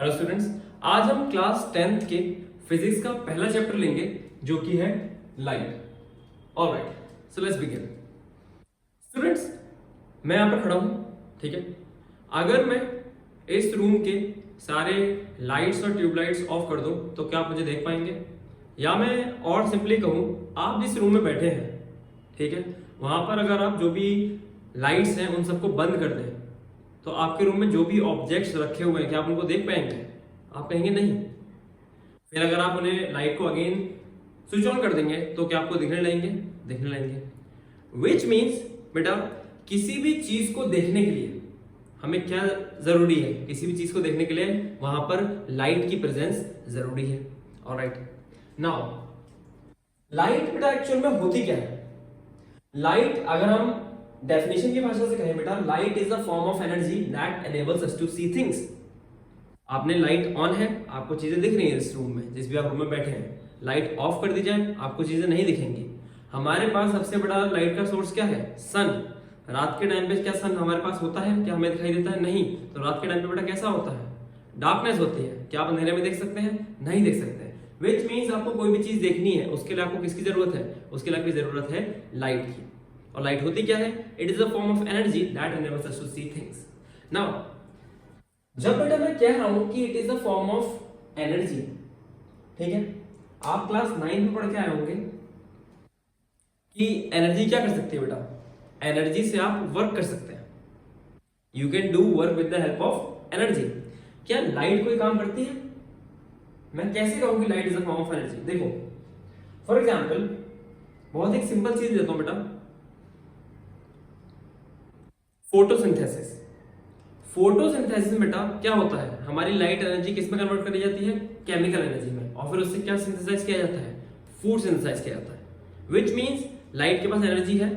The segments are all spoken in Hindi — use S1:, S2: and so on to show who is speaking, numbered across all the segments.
S1: हेलो स्टूडेंट्स, आज हम क्लास 10th के फिजिक्स का पहला चैप्टर लेंगे जो कि है light. Alright, so let's begin. Students, मैं यहां पर खड़ा हूं, ठीक है। अगर मैं इस रूम के सारे लाइट्स और ट्यूबलाइट्स ऑफ कर दूं तो क्या आप मुझे देख पाएंगे? या मैं और सिंपली कहूं, आप जिस रूम में बैठे हैं, ठीक है, वहां पर अगर आप जो भी लाइट्स हैं उन सबको बंद कर दें तो आपके रूम में जो भी ऑब्जेक्ट्स रखे हुए हैं क्या आप उनको देख पाएंगे? आप कहेंगे नहीं। फिर अगर आप उन्हें लाइट को अगेन स्विच ऑन कर देंगे तो क्या आपको दिखने लगेंगे? दिखने लगेंगे। विच मीन्स बेटा, किसी भी चीज को देखने के लिए हमें क्या जरूरी है? किसी भी चीज को देखने के लिए वहां पर लाइट की प्रेजेंस जरूरी है। ऑलराइट, नाउ लाइट बेटा एक्चुअल में होती क्या है? लाइट अगर हम डेफिनेशन की भाषा से कहें बेटा, light is a form of energy that enables us to see things. आपने लाइट ऑन है, आपको चीजें दिख रही हैं इस रूम में, जिस भी आप रूम में बैठे हैं। लाइट ऑफ कर दी जाए, आपको चीजें नहीं दिखेंगी। हमारे पास सबसे बड़ा लाइट का सोर्स क्या है? सन। रात के टाइम पे क्या सन हमारे पास होता है? क्या हमें दिखाई देता है? नहीं। तो रात के टाइम पे बेटा कैसा होता है? डार्कनेस होती है। क्या आप अंधेरे में देख सकते हैं? नहीं देख सकते। विच मीन्स आपको कोई भी चीज देखनी है, उसके लिए आपको किसकी जरूरत है? उसके लिए आपकी जरूरत है लाइट की। और लाइट होती क्या है? It is a form of energy that enables us to see things. Now जब बेटा मैं कह रहा हूं कि it is a form of energy, ठीक है, आप क्लास 9 में पढ़ के आए होंगे कि एनर्जी क्या कर सकती है बेटा? एनर्जी से आप वर्क कर सकते हैं। You can do work with the help of energy. क्या लाइट कोई काम करती है? मैं कैसे कहूं कि light is a form of energy? देखो, फॉर एग्जाम्पल बहुत एक सिंपल चीज देता हूं बेटा, फोटोसिंथेसिस। फोटोसिंथेसिस बेटा क्या होता है? हमारी लाइट एनर्जी किस में कन्वर्ट करी जाती है? केमिकल एनर्जी में। और फिर उससे क्या सिंथेसाइज किया जाता है? फूड सिंथेसाइज किया जाता है। विच मीन्स लाइट के पास एनर्जी है,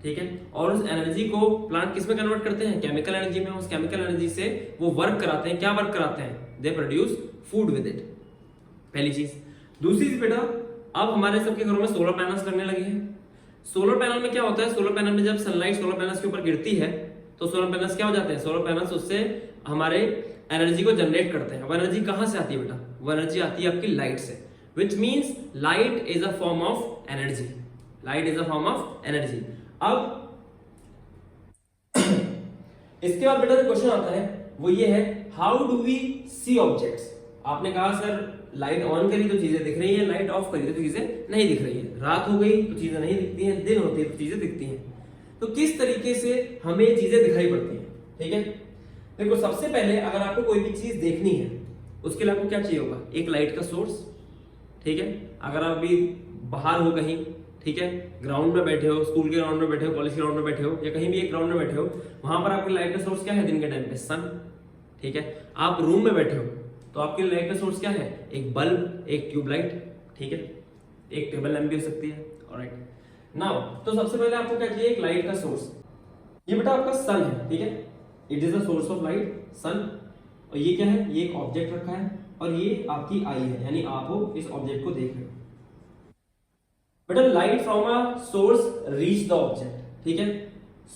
S1: ठीक है, और उस एनर्जी को प्लांट किस में कन्वर्ट करते हैं? केमिकल एनर्जी में। उस केमिकल एनर्जी से वो वर्क कराते हैं। क्या वर्क कराते हैं? They produce food with it. पहली चीज। दूसरी चीज बेटा, अब हमारे सबके घरों में सोलर पैनल्स लगने लगे हैं। सोलर पैनल में क्या होता है? सोलर पैनल में जब सनलाइट सोलर पैनल्स के ऊपर गिरती है तो सोलर पैनल्स क्या हो जाते हैं? सोलर पैनल्स उससे हमारे एनर्जी को जनरेट करते हैं। वो एनर्जी कहां से आती है बेटा? वो एनर्जी आती है आपकी लाइट से। Which means light is a form of energy. Light is a form of energy. अब इसके बाद बेटा जो क्वेश्चन आता है वो ये है, how do we see objects? आपने कहा सर लाइट ऑन करी तो चीजें दिख रही है, लाइट ऑफ करी तो चीजें नहीं दिख रही है। रात हो गई तो चीजें नहीं दिखती हैं, दिन होती है तो चीजें दिखती हैं। तो किस तरीके से हमें चीजें दिखाई पड़ती हैं? ठीक है, देखो सबसे पहले अगर आपको कोई भी चीज देखनी है उसके लिए आपको क्या चाहिए होगा? एक लाइट का सोर्स, ठीक है। अगर आप भी बाहर हो कहीं, ठीक है, ग्राउंड में बैठे हो, स्कूल के ग्राउंड में बैठे हो, कॉलेज के ग्राउंड में बैठे हो, या कहीं भी एक ग्राउंड में बैठे हो, वहां पर आपकी लाइट का सोर्स क्या है? दिन के टाइम पे सन, ठीक है। आप रूम में बैठे हो तो आपके लाइट का सोर्स क्या है? एक बल्ब, एक ट्यूबलाइट, ठीक है, एक टेबल लैंप भी हो सकती है। ऑलराइट, नाउ तो सबसे पहले आपको क्या चाहिए? एक लाइट का सोर्स। ये बेटा आपका सन है, ठीक है, it is the source of light, sun. और ये क्या है? ये एक ऑब्जेक्ट रखा है और ये आपकी आई है, यानी आप हो इस ऑब्जेक्ट को देख रहे हो। बेटा light from a source reach the object, ठीक है।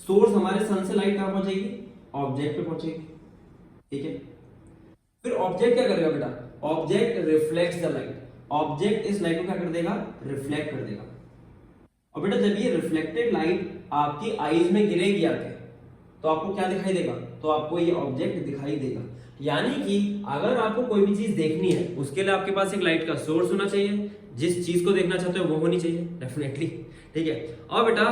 S1: सोर्स हमारे सन से लाइट कहां पहुंचेगी? ऑब्जेक्ट पे पहुंचेगी, ठीक है। फिर ऑब्जेक्ट क्या करेगा बेटा? Object reflects the light. Object इस लाइट को क्या कर देगा? रिफ्लेक्ट कर देगा। और बेटा जब ये रिफ्लेक्टेड लाइट आपकी आईज में गिरेगी आके तो आपको क्या दिखाई देगा? तो आपको ये ऑब्जेक्ट दिखाई देगा। यानी कि अगर आपको कोई भी चीज देखनी है उसके लिए आपके पास एक लाइट का सोर्स होना चाहिए, जिस चीज को देखना चाहते हो वो होनी चाहिए डेफिनेटली, ठीक है। और बेटा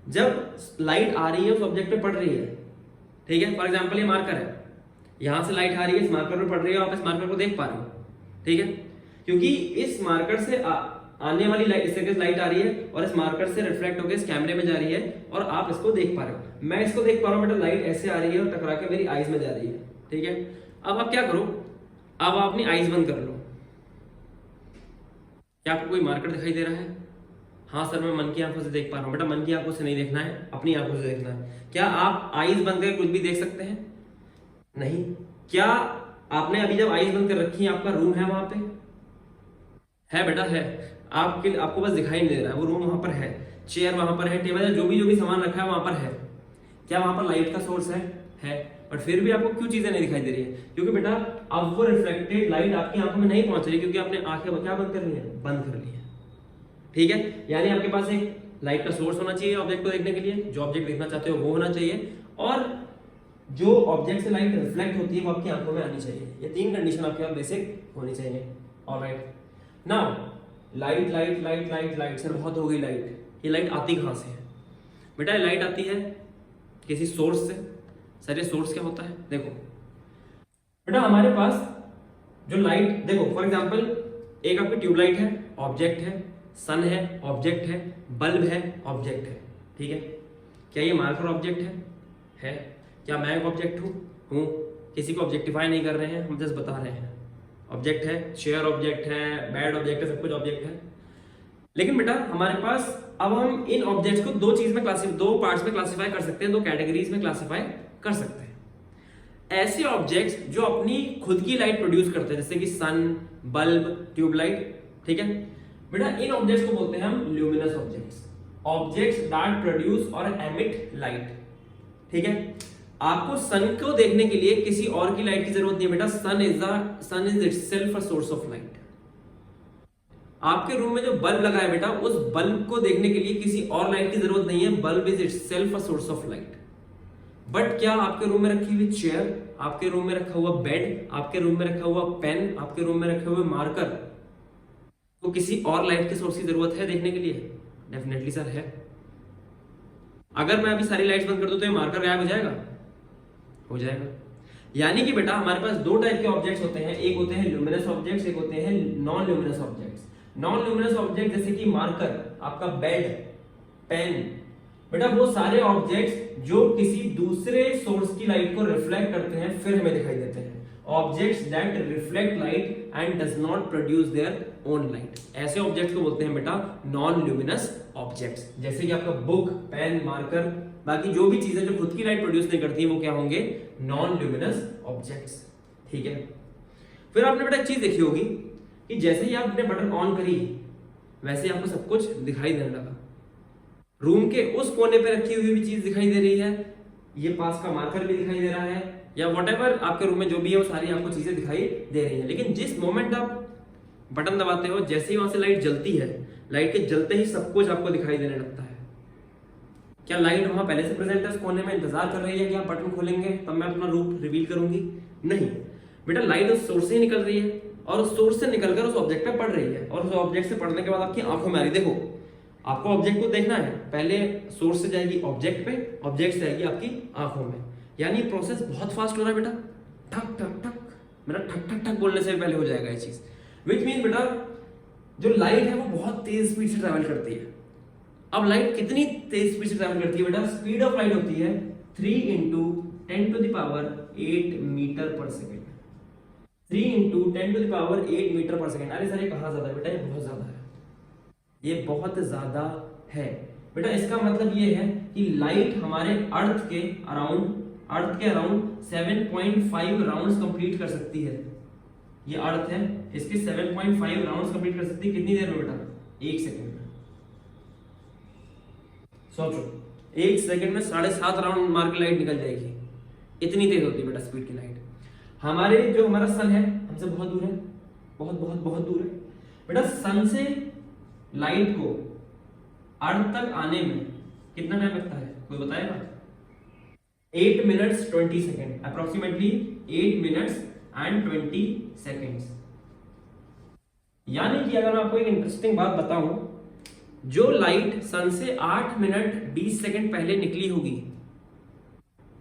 S1: जब लाइट आ रही है उस ऑब्जेक्ट पे पड़ रही है, ठीक है, फॉर एग्जाम्पल ये मार्कर है, यहां से लाइट आ रही है, इस मार्कर पे पड़ रही है, आप इस मार्कर को देख पा रहे हो, ठीक है, क्योंकि इस मार्कर से आने वाली लाइट, इस तरीके से लाइट आ रही है और इस मार्कर से रिफ्लेक्ट होकर इस कैमरे में जा रही है और आप इसको देख पा रहे हो। मैं इसको देख पा रहा हूं बेटा, लाइट ऐसे आ रही है और टकरा के मेरी आईज में जा रही है, ठीक है। अब आप क्या करो? अब आप अपनी आईज बंद कर लो। क्या आपको कोई मार्कर दिखाई दे रहा है? हाँ सर, मैं मन की आंखों से देख पा रहा हूं। बेटा मन की आंखों से नहीं देखना है, अपनी आंखों से देखना है। क्या आप आईज बंद करके कुछ भी देख सकते हैं? नहीं। क्या आपने अभी जब आईज बंद कर रखी है, आपका रूम है वहां पे? है बेटा, है। आपको बस दिखाई नहीं दे रहा है, वो रूम वहां पर है, चेयर वहां पर है, टेबल है, जो भी सामान रखा है वहां पर है। क्या वहां पर लाइट का सोर्स है? है। बट फिर भी आपको क्यों चीजें नहीं दिखाई दे रही है? क्योंकि बेटा अब वो रिफ्लेक्टेड लाइट आपकी आंखों में नहीं पहुंच रही, क्योंकि आपने आंखें क्या बंद कर ली है? बंद कर ली है। ठीक है, यानी आपके पास एक लाइट का सोर्स होना चाहिए ऑब्जेक्ट को देखने के लिए, जो ऑब्जेक्ट देखना चाहते हो वो होना चाहिए, और जो ऑब्जेक्ट से लाइट रिफ्लेक्ट होती है वो आपकी आंखों में आनी चाहिए। ये तीन कंडीशन आपके पास बेसिक होनी चाहिए। Alright, now light light light light light sir बहुत हो गई लाइट, ये लाइट आती कहाँ से है? बेटा ये लाइट आती है किसी सोर्स से। सर ये सोर्स क्या होता है? देखो बेटा हमारे पास जो लाइट, देखो फॉर एग्जांपल एक आपकी ट्यूबलाइट है, ऑब्जेक्ट है, सन है, ऑब्जेक्ट है, बल्ब है, ऑब्जेक्ट है। ठीक है, क्या ये मार्कर ऑब्जेक्ट है? क्या मैं एक ऑब्जेक्ट हूँ? किसी को ऑब्जेक्टिफाई नहीं कर रहे हैं, हम जस्ट बता रहे हैं ऑब्जेक्ट है, चेयर ऑब्जेक्ट है, बेड ऑब्जेक्ट है, सब कुछ ऑब्जेक्ट है। लेकिन बेटा हमारे पास अब हम इन ऑब्जेक्ट्स को दो पार्ट्स में क्लासिफाई कर सकते हैं, दो कैटेगरीज में क्लासिफाई कर सकते हैं। ऐसे ऑब्जेक्ट्स जो अपनी खुद की लाइट प्रोड्यूस करते हैं, जैसे कि सन, बल्ब, ट्यूबलाइट। ठीक है बेटा, इन ऑब्जेक्ट्स को बोलते हैं हम luminous objects, objects that produce और एमिट लाइट। ठीक है, आपको सन को देखने के लिए किसी और की लाइट की जरूरत नहीं है बेटा। Sun is itself a source of light. आपके रूम में जो बल्ब लगा है बेटा, उस बल्ब को देखने के लिए किसी और लाइट की जरूरत नहीं है। Bulb is itself a source of light. But क्या आपके रूम में रखी हुई चेयर, आपके रूम में रखा हुआ बेड, आपके रूम में रखा हुआ पेन, आपके रूम में रखे हुए मार्कर को किसी और लाइट के सोर्स की जरूरत है देखने के लिए? डेफिनेटली सर है। अगर मैं अभी सारी लाइट्स बंद कर दूं तो ये मार्कर गायब हो जाएगा? हो जाएगा। यानी कि बेटा हमारे पास दो टाइप के ऑब्जेक्ट्स होते हैं, एक होते हैं ल्यूमिनस ऑब्जेक्ट्स, एक होते हैं non luminous objects. Non luminous object जैसे कि मार्कर, आपका बेड, पेन, बेटा वो सारे ऑब्जेक्ट्स जो किसी दूसरे सोर्स की लाइट को रिफ्लेक्ट करते हैं फिर हमें दिखाई देते हैं। Objects that reflect light and does not produce their own light, ऐसे ऑब्जेक्ट्स को बोलते हैं बेटा नॉन ल्यूमिनस ऑब्जेक्ट्स। जैसे कि आपका बुक, पेन, मार्कर, बाकी जो भी चीजें जो खुद की लाइट प्रोड्यूस नहीं करती है वो क्या होंगे? Non luminous objects. ठीक है, फिर आपने बेटा एक चीज देखी होगी कि जैसे ही आपने बटन ऑन करी वैसे ही आपको सब कुछ दिखाई देने लगा। रूम के उस कोने पे रखी हुई भी चीज दिखाई दे रही है, ये पास का मार्कर भी दिखाई दे रहा है, या व्हाटएवर आपके रूम में जो भी है वो सारी आपको चीजें दिखाई दे रही है। लेकिन जिस मोमेंट आप बटन दबाते हो, जैसे ही वहां से लाइट जलती है, लाइट के जलते ही सब कुछ आपको दिखाई देने लगता है। क्या लाइट वहां पहले से प्रेजेंट है, उस कोने में इंतजार कर रही है कि आप बटन खोलेंगे तब मैं अपना रूप रिवील करूंगी? नहीं बेटा, लाइट उस सोर्स से ही निकल रही है और उस सोर्स से निकलकर उस ऑब्जेक्ट पे पड़ रही है, और उस ऑब्जेक्ट से पड़ने के बाद आपकी आंखों में आ रही। देखो आपको ऑब्जेक्ट को देखना है, पहले सोर्स से जाएगी ऑब्जेक्ट पे, ऑब्जेक्ट से जाएगी आपकी आंखों में। यानी प्रोसेस बहुत फास्ट हो रहा है बेटा, ठक ठक ठक, मेरा ठक ठक ठक बोलने से पहले हो जाएगा ये चीज। विच मीन बेटा जो लाइट है वो बहुत तेज स्पीड से ट्रैवल करती है। अब लाइट कितनी तेज स्पीड से ट्रैवल करती है बेटा? स्पीड ऑफ लाइट होती है 3 × 10⁸ मीटर पर सेकेंड। 3 × 10⁸ मीटर पर सेकेंड। अरे सर ये कहाँ ज्यादा है बेटा? ये बहुत ज्यादा है, ये बहुत ज्यादा है बेटा। इसका मतलब ये है कि लाइट हमारे अर्थ के अराउंड 7.5 राउंड्स कंप्लीट कर सकती है। ये अर्थ है, इसके 7.5 राउंड्स कंप्लीट कर सकती है कितनी देर में बेटा? 1 सेकंड में। सोचो 1 सेकंड में 7.5 राउंड मार के लाइट निकल जाएगी, इतनी तेज होती है बेटा स्पीड की लाइट। हमारा सन है हमसे बहुत दूर है, बहुत बहुत बहुत दूर है बेटा। सन से लाइट को अर्थ तक आने में कितना टाइम लगता है, कोई बताएगा? 8 minutes 20 second, approximately 8 minutes and 20 seconds. यानी कि अगर मैं आपको एक इंटरेस्टिंग बात बताऊं, जो लाइट सन से 8 मिनट 20 सेकेंड पहले निकली होगी,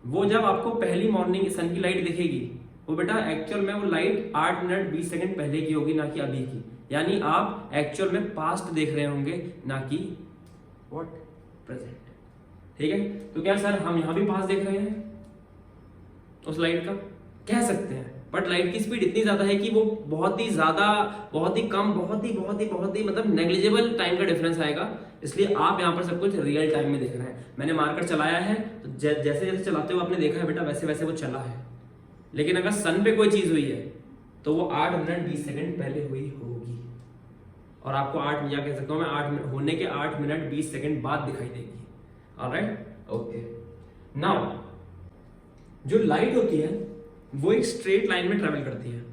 S1: वो जब आपको पहली मॉर्निंग सन की लाइट दिखेगी, वो बेटा एक्चुअल में वो लाइट 8 मिनट 20 सेकेंड पहले की होगी, ना कि अभी की। यानी आप एक्चुअल में पास्ट देख रहे होंगे, ना कि व्हाट प्रेजेंट। ठीक है, तो क्या सर हम यहां भी पास्ट देख रहे हैं उस लाइट का? कह सकते हैं, बट लाइट की स्पीड इतनी ज्यादा है कि वो बहुत ही ज्यादा, बहुत ही कम, बहुत ही मतलब नेग्लिजिबल टाइम का डिफरेंस आएगा। इसलिए आप यहाँ पर सब कुछ रियल टाइम में देख रहे हैं। मैंने मार्कर चलाया है तो जैसे जैसे चलाते हुए आपने देखा है बेटा, वैसे वैसे वो चला है। लेकिन अगर सन पे कोई चीज हुई है तो वो 8 मिनट 20 सेकेंड पहले हुई होगी, और आपको 8 या कह सकता हूं मैं 8 होने के 8 मिनट 20 सेकेंड बाद दिखाई देगी। Alright, okay. नाउ जो लाइट होती है वो एक स्ट्रेट लाइन में ट्रेवल करती है।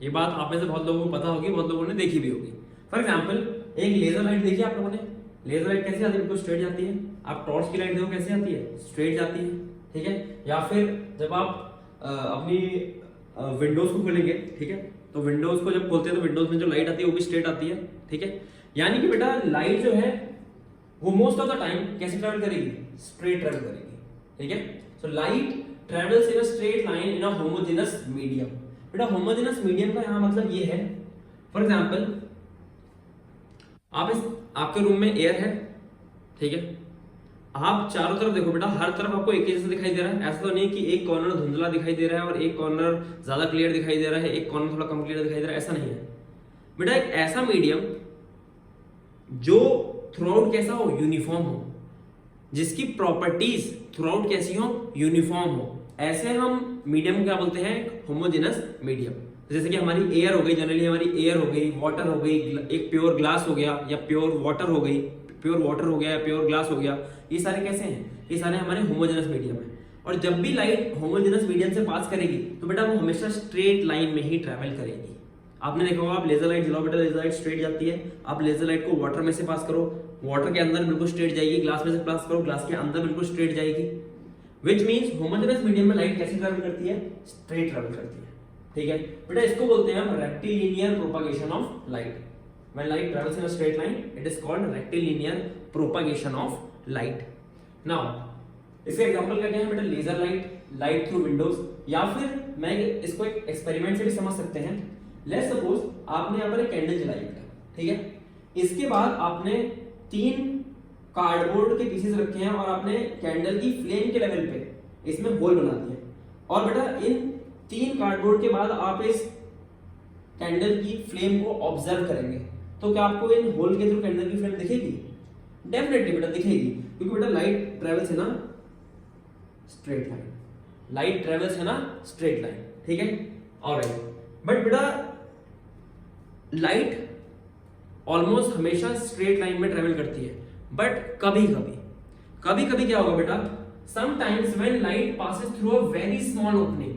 S1: ये बात आप में से बहुत लोगों को पता होगी, बहुत लोगों ने देखी भी होगी। फॉर एग्जाम्पल एक लेजर लाइट देखी आप लोगों ने, लेजर लाइट कैसे आती है, बिल्कुल स्ट्रेट जाती है। आप टॉर्च की लाइट देखो कैसे आती है, स्ट्रेट जाती है, ठीक है। या फिर जब आप अपनी विंडोज को खोलेंगे, ठीक है, तो विंडोज को जब खोलते हैं तो विंडोज में जो लाइट आती है वो भी स्ट्रेट आती है, ठीक है। यानी कि बेटा लाइट जो है वो मोस्ट ऑफ द टाइम कैसे ट्रेवल करेगी, स्ट्रेट ट्रेवल करेगी, ठीक है। So light travels in a straight line in a homogeneous medium. बेटा होमोजेनस मीडियम का यहां मतलब ये है, फॉर एग्जांपल आपके रूम में एयर है, ठीक है। आप चारों तरफ देखो बेटा, हर तरफ आपको एक ही जैसा दिखाई दे रहा है। ऐसा तो नहीं कि एक कॉर्नर धुंधला दिखाई दे रहा है और एक कॉर्नर ज्यादा क्लियर दिखाई दे रहा है, एक कॉर्नर थोड़ा कम क्लियर दिखाई दे रहा है, ऐसा नहीं है बेटा। एक ऐसा मीडियम जो थ्रू आउट कैसा हो, यूनिफॉर्म हो, जिसकी प्रॉपर्टीज थ्रू आउट कैसी हो, यूनिफॉर्म हो, ऐसे हम मीडियम को क्या बोलते हैं, होमोजेनस मीडियम। जैसे कि हमारी एयर हो गई, जनरली हमारी एयर हो गई, वाटर हो गई, एक प्योर ग्लास हो गया या प्योर वाटर हो गई, प्योर वाटर हो गया या प्योर ग्लास हो गया, ये सारे कैसे हैं, ये सारे हमारे होमोजेनस मीडियम है। और जब भी लाइट होमोजेनस मीडियम से पास करेगी तो बेटा वो हमेशा स्ट्रेट लाइन में ही ट्रेवल करेगी। आपने देखा होगा, आप लेजर लाइट जलाओ बेटा, लेजर लाइट स्ट्रेट जाती है। आप लेजर लाइट को वाटर में से पास करो, वाटर के अंदर बिल्कुल स्ट्रेट जाएगी, ग्लास में से पास करो, ग्लास के अंदर बिल्कुल स्ट्रेट जाएगी। विच मीन्स होमोजेनस मीडियम में लाइट कैसे ट्रेवल करती है, स्ट्रेट ट्रेवल करती है, ठीक है बेटा। इसको बोलते हैं हम rectilinear propagation of light. When light travels in a straight line it is called rectilinear propagation of light. Now इसका एग्जांपल क्या है बेटा, laser light, light through windows, या फिर मैं इसको एक एक्सपेरिमेंट से भी समझ सकते हैं। लेट्स सपोज आपने यहाँ पर एक कैंडल जलाई बेटा, ठीक है। इसके बाद आपने 3 कार्डबोर्ड के पीसेस रखे हैं और आपने कैंडल की फ्लेम के लेवल पे इसमें होल बना दिए। और बेटा इन 3 कार्डबोर्ड के बाद आप इस कैंडल की फ्लेम को ऑब्जर्व करेंगे, तो क्या आपको इन होल के थ्रू कैंडल की फ्लेम दिखेगी? डेफिनेटली बेटा दिखेगी, क्योंकि बेटा लाइट ट्रेवल्स है ना स्ट्रेट लाइन, लाइट ट्रेवल्स है ना स्ट्रेट लाइन, ठीक है। ऑलराइट, बट बेटा लाइट ऑलमोस्ट हमेशा स्ट्रेट लाइन में ट्रेवल करती है, बट कभी कभी क्या होगा बेटा, sometimes when light passes through a very small opening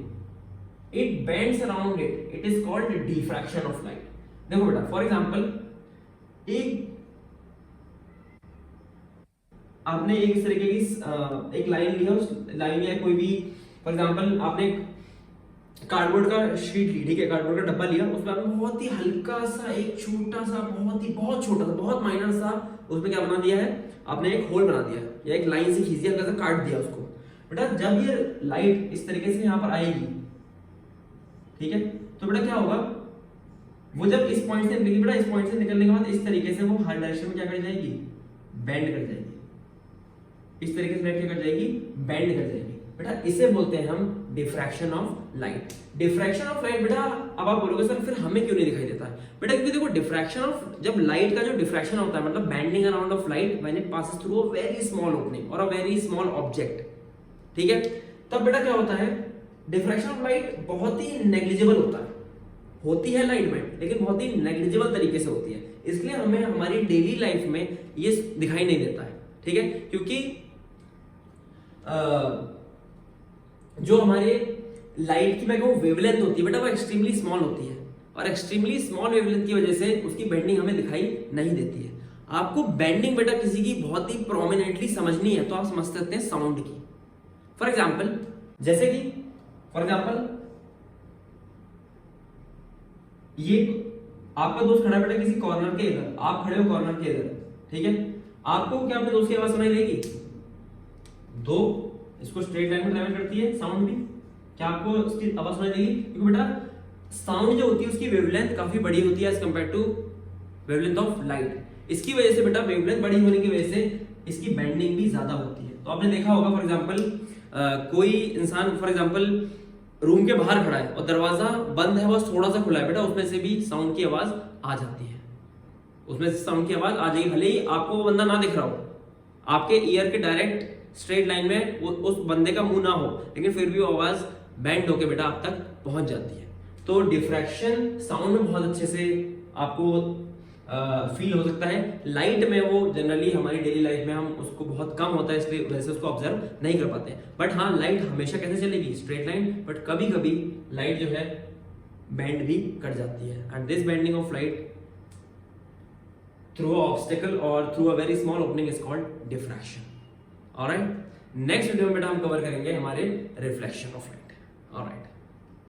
S1: it bends around it, it is called diffraction of light. देखो बेटा फॉर एग्जांपल आपने एक इस तरीके की एक लाइन ली है, उस लाइन या कोई भी फॉर एग्जांपल आपने कार्डबोर्ड का शीट ली, ठीक है, कार्डबोर्ड का डब्बा लिया, उसमें आपने बहुत ही हल्का सा एक छोटा सा बहुत छोटा सा बहुत माइनर सा उसमें क्या बना दिया है, आपने एक होल बना दिया या एक लाइन से खींच दिया, हल्का सा काट दिया उसको। बेटा जब ये लाइट इस तरीके से यहाँ पर आएगी, ठीक है, तो बेटा क्या होगा, वो जब इस पॉइंट से निकलेगी, बेटा इस पॉइंट से निकलने के बाद इस तरीके से वो हर डायरेक्शन में क्या कर जाएगी, बेंड कर जाएगी, इस तरीके से लाइट क्या कर जाएगी, बेंड कर जाएगी। बेटा इसे बोलते हैं हम diffraction of light. Diffraction of light बेटा, अब आप बोलोगे सर फिर हमें क्यों नहीं दिखाई देता है? बेटा क्योंकि देखो डिफ्रैक्शन ऑफ, जब लाइट का जो डिफ्रैक्शन होता है मतलब bending around of light when it passes through a very small opening और अ वेरी स्मॉल ऑब्जेक्ट, ठीक है, तब बेटा क्या होता है, डिफ्रैक्शन ऑफ लाइट बहुत ही नेग्लिजिबल होता है, होती है लाइट में लेकिन बहुत ही नेग्लिजिबल तरीके से होती है, इसलिए हमें हमारी डेली लाइफ में ये दिखाई नहीं देता है, ठीक है। क्योंकि जो हमारे लाइट की मैं कहूँ वेवलेंथ होती है बेटा वो एक्सट्रीमली स्मॉल होती है, और एक्सट्रीमली स्मॉल वेवलेंथ की वजह से उसकी बेंडिंग हमें दिखाई नहीं देती है। आपको बेंडिंग बेटा किसी की बहुत ही प्रोमिनेंटली समझनी है तो आप समझ सकते हैं साउंड की। फॉर एग्जाम्पल जैसे कि फॉर एग्जाम्पल ये आपका दोस्त खड़ा बेटा किसी कॉर्नर के इधर, आप खड़े हो कॉर्नर के इधर, ठीक है, आपको क्या अपने दोस्त की आवाज सुनाई देगी? दो, इसको स्ट्रेट लाइन में ट्रैवल करती है साउंड भी, क्या आपको उसकी आवाज सुनाई देगी? क्योंकि बेटा साउंड जो होती है उसकी वेवलेंथ काफी बड़ी होती है as compare to wavelength of light. इसकी वजह से बेटा वेवलेंथ बड़ी होने की वजह से इसकी बेंडिंग भी ज्यादा होती है। तो आपने देखा होगा फॉर एग्जांपल कोई इंसान फॉर एग्जांपल रूम के बाहर खड़ा है और दरवाजा बंद है बस थोड़ा सा खुला है, बेटा उसमें से भी साउंड की आवाज आ जाती है, उसमें से साउंड की आवाज आ जाएगी, भले ही आपको वो बंदा ना दिख रहा हो, आपके ईयर के डायरेक्ट स्ट्रेट लाइन में उस बंदे का मुंह ना हो, लेकिन फिर भी वो आवाज बेंड होके बेटा आप तक पहुंच जाती है। तो डिफ्रैक्शन साउंड में बहुत अच्छे से आपको फील हो सकता है। लाइट में वो जनरली हमारी डेली लाइफ में हम उसको बहुत कम होता है, इसलिए वैसे उसको ऑब्जर्व नहीं कर पाते हैं। बट हाँ, लाइट हमेशा कैसे चलेगी, स्ट्रेट लाइन, बट कभी कभी लाइट जो है बेंड भी कर जाती है, and this bending of light through obstacle और through a very small opening is called diffraction. Alright, next video में बेटा हम कवर करेंगे हमारे रिफ्लेक्शन ऑफ लाइट।